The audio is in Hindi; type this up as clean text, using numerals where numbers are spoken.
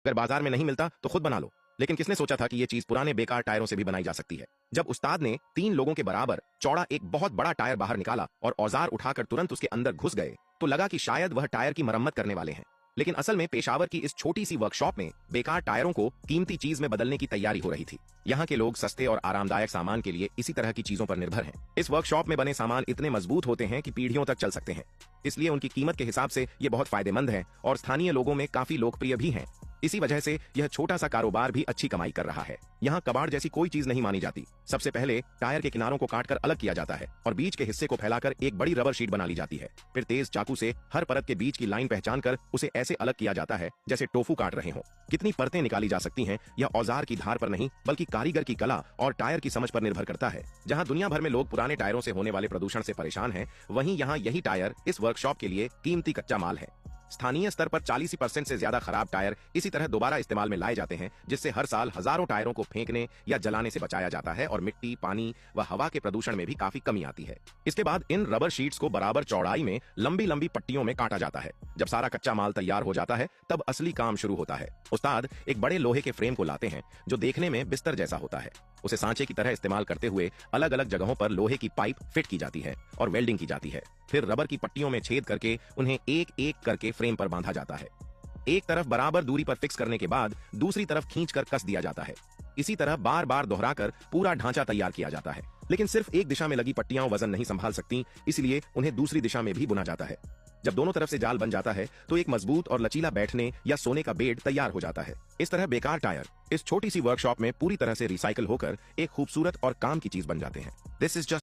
अगर बाजार में नहीं मिलता तो खुद बना लो। लेकिन किसने सोचा था कि ये चीज पुराने बेकार टायरों से भी बनाई जा सकती है। जब उस्ताद ने 3 लोगों के बराबर चौड़ा एक बहुत बड़ा टायर बाहर निकाला और औजार उठाकर तुरंत उसके अंदर घुस गए तो लगा कि शायद वह टायर की मरम्मत करने वाले हैं। लेकिन असल में पेशावर की इस छोटी सी वर्कशॉप में बेकार टायरों को कीमती चीज में बदलने की तैयारी हो रही थी। यहाँ के लोग सस्ते और आरामदायक सामान के लिए इसी तरह की चीजों पर निर्भर हैं। इस वर्कशॉप में बने सामान इतने मजबूत होते हैं कि पीढ़ियों तक चल सकते हैं, इसलिए उनकी कीमत के हिसाब से ये बहुत फायदेमंद है और स्थानीय लोगों में काफी लोकप्रिय भी हैं। इसी वजह से यह छोटा सा कारोबार भी अच्छी कमाई कर रहा है। यहाँ कबाड़ जैसी कोई चीज नहीं मानी जाती। सबसे पहले टायर के किनारों को काटकर अलग किया जाता है और बीच के हिस्से को फैलाकर एक बड़ी रबर शीट बना ली जाती है। फिर तेज चाकू से हर परत के बीच की लाइन पहचानकर उसे ऐसे अलग किया जाता है जैसे टोफू काट रहे हों। कितनी परतें निकाली जा सकती हैं यह औजार की धार पर नहीं बल्कि कारीगर की कला और टायर की समझ पर निर्भर करता है। जहाँ दुनिया भर में लोग पुराने टायरों से होने वाले प्रदूषण से परेशान हैं, वहीं यहाँ यही टायर इस वर्कशॉप के लिए कीमती कच्चा माल है। स्थानीय स्तर पर 40% से ज्यादा खराब टायर इसी तरह दोबारा इस्तेमाल में लाए जाते हैं, जिससे हर साल हजारों टायरों को फेंकने या जलाने से बचाया जाता है और मिट्टी, पानी व हवा के प्रदूषण में भी काफी कमी आती है। इसके बाद इन रबर शीट्स को बराबर चौड़ाई में लंबी लंबी पट्टियों में काटा जाता है। जब सारा कच्चा माल तैयार हो जाता है तब असली काम शुरू होता है। उस्ताद एक बड़े लोहे के फ्रेम को लाते हैं जो देखने में बिस्तर जैसा होता है। उसे सांचे की तरह इस्तेमाल करते हुए अलग अलग जगहों पर लोहे की पाइप फिट की जाती है और वेल्डिंग की जाती है। फिर रबर की पट्टियों में छेद करके उन्हें एक एक करके फ्रेम पर बांधा जाता है। एक तरफ बराबर दूरी पर फिक्स करने के बाद दूसरी तरफ खींचकर कस दिया जाता है। इसी तरह बार बार दोहराकर पूरा ढांचा तैयार किया जाता है। लेकिन सिर्फ एक दिशा में लगी पट्टियां वजन नहीं संभाल सकती, इसलिए उन्हें दूसरी दिशा में भी बुना जाता है। जब दोनों तरफ से जाल बन जाता है तो एक मजबूत और लचीला बैठने या सोने का बेड तैयार हो जाता है। इस तरह बेकार टायर इस छोटी सी वर्कशॉप में पूरी तरह से रिसाइकल होकर एक खूबसूरत और काम की चीज बन जाते हैं। This is just